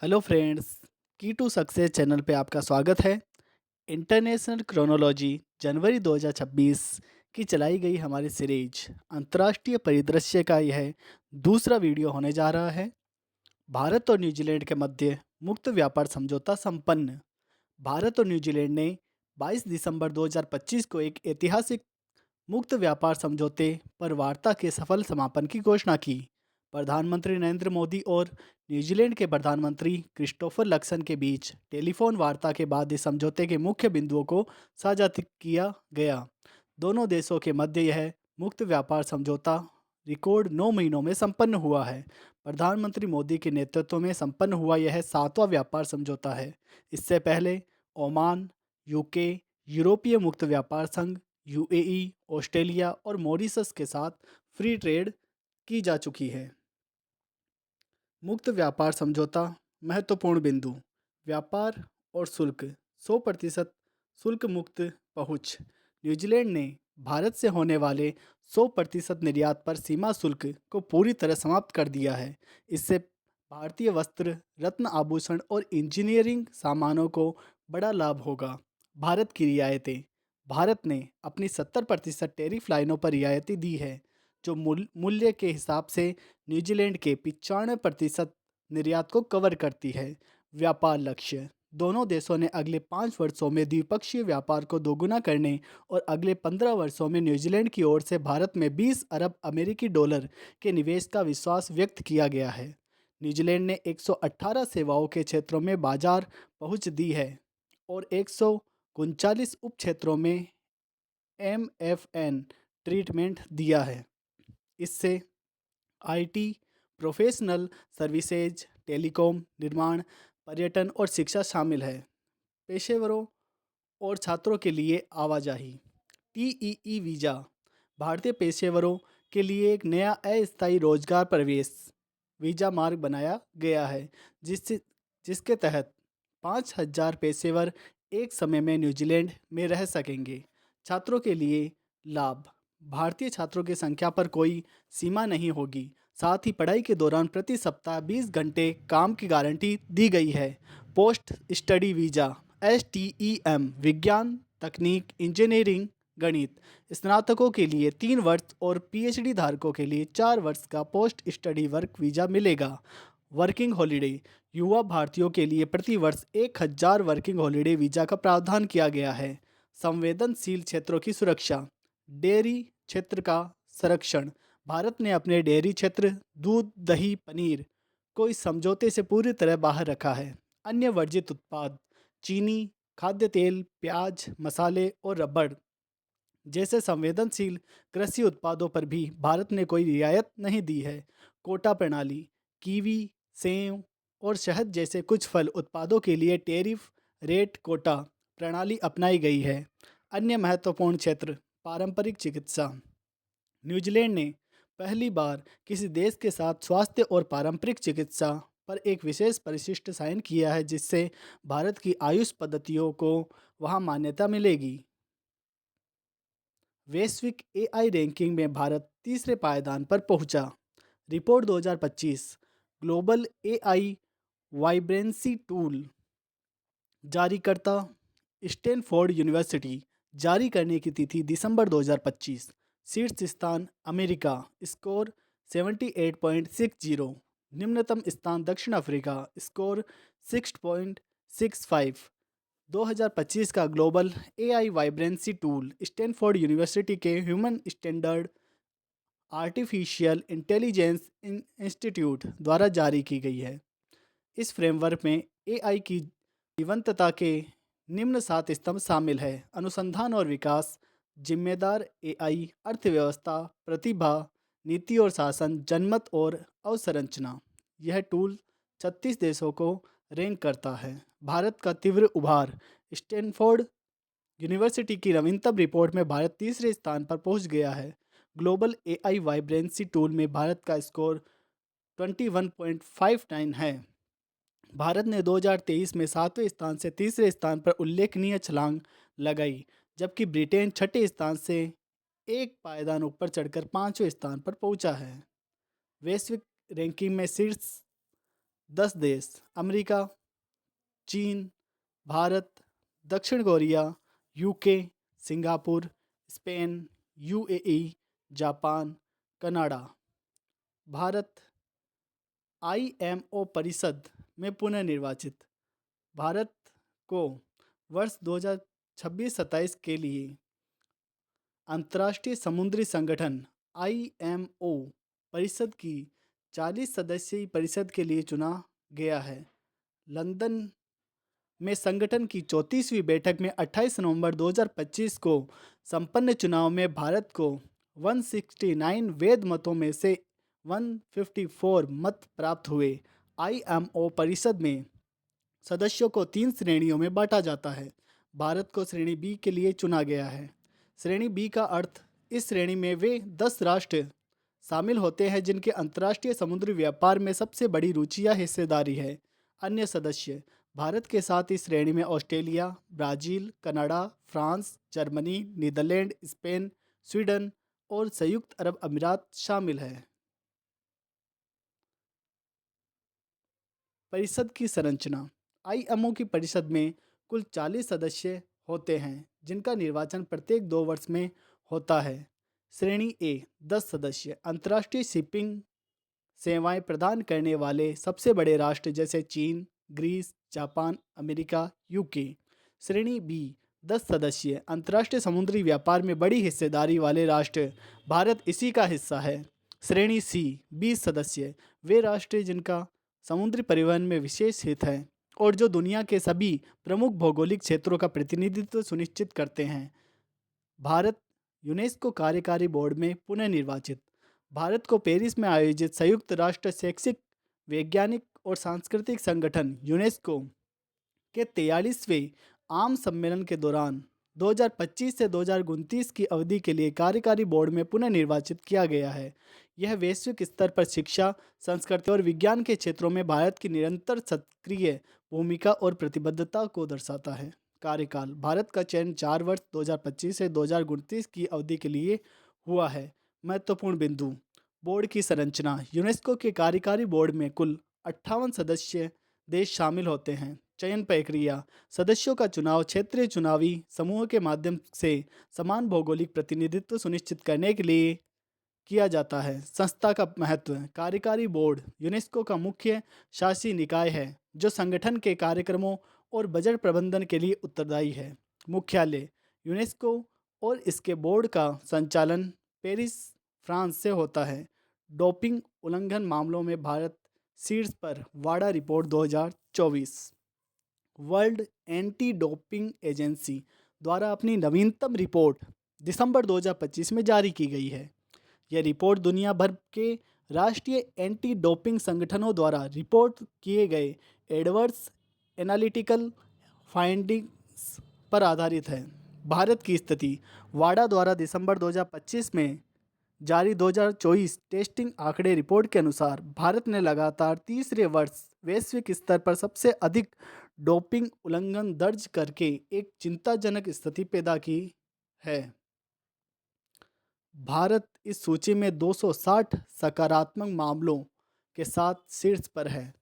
Hello friends, की to success channel पे आपका स्वागत है। इंटरनेशनल क्रोनोलॉजी जनवरी 2026 की चलाई गई हमारी सीरीज अंतर्राष्ट्रीय परिदृश्य का यह दूसरा वीडियो होने जा रहा है। भारत और न्यूजीलैंड के मध्य मुक्त व्यापार समझौता संपन्न। भारत और न्यूजीलैंड ने 22 दिसंबर 2025 को एक ऐतिहासिक मुक्त व्यापार समझौते पर वार्ता के सफल समापन की घोषणा की। प्रधानमंत्री नरेंद्र मोदी और न्यूजीलैंड के प्रधानमंत्री क्रिस्टोफर लक्सन के बीच टेलीफोन वार्ता के बाद इस समझौते के मुख्य बिंदुओं को साझा किया गया। दोनों देशों के मध्य यह मुक्त व्यापार समझौता रिकॉर्ड 9 महीनों में संपन्न हुआ है। प्रधानमंत्री मोदी के नेतृत्व में संपन्न हुआ यह सातवां व्यापार समझौता है। इससे पहले ओमान, यूके, यूरोपीय मुक्त व्यापार संघ, यूएई, ऑस्ट्रेलिया और मॉरिशस के साथ फ्री ट्रेड की जा चुकी है। मुक्त व्यापार समझौता महत्वपूर्ण बिंदु। व्यापार और शुल्क। 100% शुल्क मुक्त पहुंच। न्यूजीलैंड ने भारत से होने वाले 100% निर्यात पर सीमा शुल्क को पूरी तरह समाप्त कर दिया है। इससे भारतीय वस्त्र, रत्न आभूषण और इंजीनियरिंग सामानों को बड़ा लाभ होगा। भारत की रियायतें। भारत ने अपनी 70% टैरिफ लाइनों पर रियायतें दी है, जो मूल्य के हिसाब से न्यूजीलैंड के 95% निर्यात को कवर करती है। व्यापार लक्ष्य। दोनों देशों ने अगले 5 वर्षों में द्विपक्षीय व्यापार को दोगुना करने और अगले 15 वर्षों में न्यूजीलैंड की ओर से भारत में 20 अरब अमेरिकी डॉलर के निवेश का विश्वास व्यक्त किया गया है। न्यूजीलैंड ने 118 सेवाओं के क्षेत्रों में बाजार पहुंच दी है और 139 उप क्षेत्रों में MFN ट्रीटमेंट दिया है। इससे आईटी, प्रोफेशनल सर्विसेज, टेलीकॉम, निर्माण, पर्यटन और शिक्षा शामिल है। पेशेवरों और छात्रों के लिए आवाजाही। टीईई वीज़ा भारतीय पेशेवरों के लिए एक नया अस्थायी रोजगार प्रवेश वीज़ा मार्ग बनाया गया है, जिसके तहत 5,000 पेशेवर एक समय में न्यूजीलैंड में रह सकेंगे। छात्रों के लिए लाभ। भारतीय छात्रों की संख्या पर कोई सीमा नहीं होगी। साथ ही पढ़ाई के दौरान प्रति सप्ताह 20 घंटे काम की गारंटी दी गई है। पोस्ट स्टडी वीज़ा STEM विज्ञान, तकनीक, इंजीनियरिंग, गणित स्नातकों के लिए 3 वर्ष और पीएचडी धारकों के लिए 4 वर्ष का पोस्ट स्टडी वर्क वीज़ा मिलेगा। Working holiday. युवा भारतीयों के लिए प्रति वर्ष 1,000 वर्किंग हॉलिडे वीज़ा का प्रावधान किया गया है। संवेदनशील क्षेत्रों की सुरक्षा। डेयरी क्षेत्र का संरक्षण। भारत ने अपने डेयरी क्षेत्र, दूध, दही, पनीर को इस समझौते से पूरी तरह बाहर रखा है। अन्य वर्जित उत्पाद, चीनी, खाद्य तेल, प्याज, मसाले और रबड़ जैसे संवेदनशील कृषि उत्पादों पर भी भारत ने कोई रियायत नहीं दी है। कोटा प्रणाली। कीवी, सेब और शहद जैसे कुछ फल उत्पादों के लिए टैरिफ रेट कोटा प्रणाली अपनाई गई है। अन्य महत्वपूर्ण क्षेत्र। पारंपरिक चिकित्सा। न्यूजीलैंड ने पहली बार किसी देश के साथ स्वास्थ्य और पारंपरिक चिकित्सा पर एक विशेष परिशिष्ट साइन किया है, जिससे भारत की आयुष पद्धतियों को वहां मान्यता मिलेगी। वैश्विक एआई रैंकिंग में भारत तीसरे पायदान पर पहुंचा। Report 2025 global AI vibrancy tool. जारीकर्ता स्टैनफोर्ड यूनिवर्सिटी। जारी करने की तिथि दिसंबर 2025। शीर्ष स्थान अमेरिका, स्कोर 78.60। निम्नतम स्थान दक्षिण अफ्रीका, स्कोर 6.65। 2025 का global AI vibrancy tool Stanford University के human standard artificial intelligence institute द्वारा जारी की गई है। इस फ्रेमवर्क में एआई की जीवंतता के निम्न 7 स्तंभ शामिल है। अनुसंधान और विकास, जिम्मेदार एआई, अर्थव्यवस्था, प्रतिभा, नीति और शासन, जनमत और अवसंरचना। यह टूल 36 देशों को रैंक करता है। भारत का तीव्र उभार। स्टैनफोर्ड यूनिवर्सिटी की नवीनतम रिपोर्ट में भारत तीसरे स्थान पर पहुंच गया है। ग्लोबल एआई वाइब्रेंसी टूल में भारत का स्कोर 21.59 है। भारत ने 2023 में 7वें स्थान से तीसरे स्थान पर उल्लेखनीय छलांग लगाई, जबकि ब्रिटेन छठे स्थान से एक पायदान ऊपर चढ़कर 5वें स्थान पर पहुंचा है। वैश्विक रैंकिंग में शीर्ष 10 देश अमेरिका, चीन, भारत, दक्षिण Korea, UK, Singapore, Spain, UAE, Japan, Canada. Bharat IMO परिषद में पुनः निर्वाचित। भारत को वर्ष 2026-27 के लिए अंतर्राष्ट्रीय समुद्री संगठन आईएमओ परिषद की 40 सदस्यीय परिषद के लिए चुना गया है। लंदन में संगठन की 34वीं बैठक में 28 नवंबर 2025 को संपन्न चुनाव में भारत को 169 वैध मतों में से 154 मत प्राप्त हुए। आईएमओ परिषद में सदस्यों को 3 श्रेणियों में बांटा जाता है। भारत को श्रेणी बी के लिए चुना गया है। श्रेणी बी का अर्थ, इस श्रेणी में वे 10 राष्ट्र शामिल होते हैं जिनके अंतर्राष्ट्रीय समुद्री व्यापार में सबसे बड़ी रुचि या हिस्सेदारी है। अन्य सदस्य भारत के साथ इस श्रेणी में Australia, Brazil, Canada, France, Germany, Netherland, Spain, Sweden और संयुक्त अरब अमीरात शामिल है। परिषद की संरचना। आईएमओ की परिषद में कुल 40 सदस्य होते हैं जिनका निर्वाचन प्रत्येक 2 वर्ष में होता है। श्रेणी ए 10 सदस्य अंतर्राष्ट्रीय शिपिंग सेवाएं प्रदान करने वाले सबसे बड़े राष्ट्र जैसे चीन, ग्रीस, जापान, अमेरिका, यूके। श्रेणी बी 10 सदस्य अंतर्राष्ट्रीय समुद्री व्यापार में बड़ी हिस्सेदारी वाले राष्ट्र, भारत इसी का हिस्सा है। श्रेणी सी 20 सदस्य वे राष्ट्र जिनका समुद्री परिवहन में विशेष हित है और जो दुनिया के सभी प्रमुख भौगोलिक क्षेत्रों का प्रतिनिधित्व सुनिश्चित करते हैं। भारत यूनेस्को कार्यकारी बोर्ड में पुनः निर्वाचित। भारत को पेरिस में आयोजित संयुक्त राष्ट्र शैक्षिक, वैज्ञानिक और सांस्कृतिक संगठन यूनेस्को के 43वें आम सम्मेलन के दौरान 2025 से 2029 की अवधि के लिए कार्यकारी बोर्ड में पुनः निर्वाचित किया गया है। यह वैश्विक स्तर पर शिक्षा, संस्कृति और विज्ञान के क्षेत्रों में भारत की निरंतर सक्रिय भूमिका और प्रतिबद्धता को दर्शाता है। कार्यकाल। भारत का चयन 4 वर्ष 2025 से 2029 की अवधि के लिए हुआ है। महत्वपूर्ण बिंदु। बोर्ड की संरचना। यूनेस्को के कार्यकारी बोर्ड में कुल 58 सदस्य देश शामिल होते हैं। चयन प्रक्रिया। सदस्यों का चुनाव क्षेत्रीय चुनावी समूह के माध्यम से समान भौगोलिक प्रतिनिधित्व सुनिश्चित करने के लिए किया जाता है। संस्था का महत्व। कार्यकारी बोर्ड यूनेस्को का मुख्य शासी निकाय है जो संगठन के कार्यक्रमों और बजट प्रबंधन के लिए उत्तरदायी है। मुख्यालय। यूनेस्को और इसके बोर्ड का संचालन पेरिस, फ्रांस से होता है। डोपिंग उल्लंघन मामलों में भारत शीर्ष पर। वाडा report 2024। World anti doping agency द्वारा अपनी नवीनतम रिपोर्ट दिसंबर 2025 में जारी की गई है। यह रिपोर्ट दुनिया भर के राष्ट्रीय एंटी डोपिंग संगठनों द्वारा रिपोर्ट किए गए एडवर्स एनालिटिकल फाइंडिंग्स पर आधारित है। भारत की स्थिति। वाडा द्वारा दिसंबर 2025 में जारी 2024 टेस्टिंग आंकड़े रिपोर्ट के अनुसार भारत ने लगातार तीसरे वर्ष वैश्विक स्तर पर सबसे अधिक डोपिंग उल्लंघन दर्ज करके एक चिंताजनक स्थिति पैदा की है। भारत इस सूची में 260 सकारात्मक मामलों के साथ शीर्ष पर है।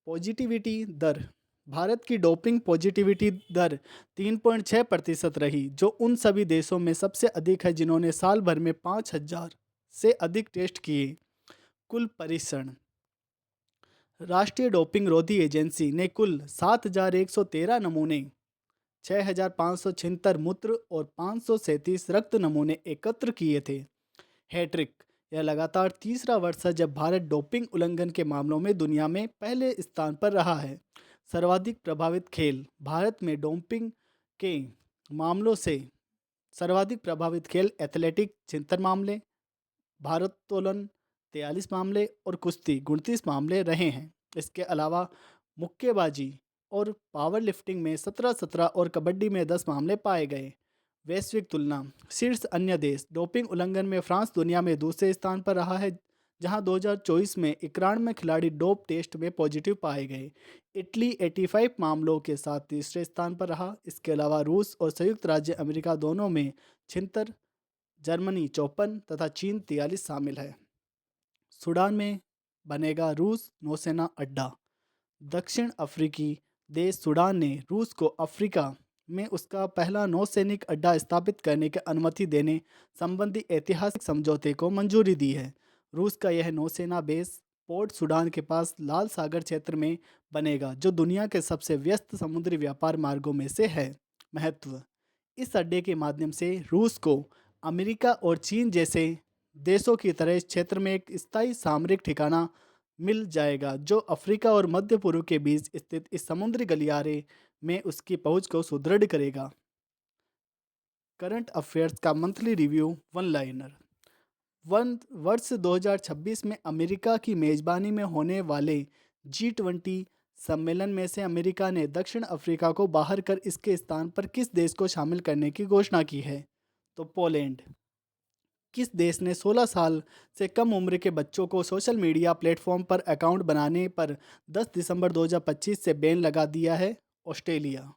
पॉजिटिविटी दर। भारत की डोपिंग पॉजिटिविटी दर 3.6% रही, जो उन सभी देशों में सबसे अधिक है जिन्होंने साल भर में 5,000 से अधिक टेस्ट किए। कुल परीक्षण। राष्ट्रीय डोपिंग रोधी एजेंसी ने कुल 7,113 नमूने, 6,576 मूत्र और 537 रक्त नमूने एकत्र किए थे। हैट्रिक। यह लगातार तीसरा वर्ष है जब भारत डोपिंग उल्लंघन के मामलों में दुनिया में पहले स्थान पर रहा है। सर्वाधिक प्रभावित खेल। भारत में डोपिंग के मामलों से सर्वाधिक प्रभावित खेल एथलेटिक 76 मामले, भारोत्तोलन 43 मामले और कुश्ती 29 मामले रहे हैं। इसके अलावा मुक्केबाजी और पावर लिफ्टिंग में 17 और कबड्डी में 10 मामले पाए गए। वैश्विक तुलना। शीर्ष अन्य देश। डोपिंग उल्लंघन में फ्रांस दुनिया में दूसरे स्थान पर रहा है, जहां 2024 में 91 खिलाड़ी डोप टेस्ट में पॉजिटिव पाए गए। इटली 85 मामलों के साथ तीसरे स्थान पर रहा। इसके अलावा रूस और संयुक्त राज्य अमेरिका दोनों में 76, जर्मनी 54 तथा चीन 43 शामिल है। सूडान में बनेगा रूस नौसेना अड्डा। दक्षिण अफ्रीकी देश सूडान ने रूस को अफ्रीका में उसका पहला नौसैनिक अड्डा स्थापित करने की अनुमति देने संबंधी ऐतिहासिक समझौते को मंजूरी दी है। रूस का यह नौसेना बेस पोर्ट सूडान के पास लाल सागर क्षेत्र में बनेगा, जो दुनिया के सबसे व्यस्त समुद्री व्यापार मार्गों में से है। महत्व: इस अड्डे के माध्यम से रूस को अमेरिका और चीन जैसे देशों की तरह इस क्षेत्र में एक स्थायी सामरिक ठिकाना मिल जाएगा, जो अफ्रीका और मध्य पूर्व के बीच स्थित इस समुद्री गलियारे में उसकी पहुंच को सुदृढ़ करेगा। करंट अफेयर्स का मंथली रिव्यू वन लाइनर। वर्ष 2026 में अमेरिका की मेजबानी में होने वाले G20 सम्मेलन में से अमेरिका ने दक्षिण अफ्रीका को बाहर कर इसके स्थान पर किस देश को शामिल करने की घोषणा की है? तो पोलैंड। किस देश ने 16 साल से कम उम्र के बच्चों को सोशल मीडिया प्लेटफॉर्म पर अकाउंट बनाने पर 10 दिसंबर 2025 से बैन लगा दिया है? ऑस्ट्रेलिया।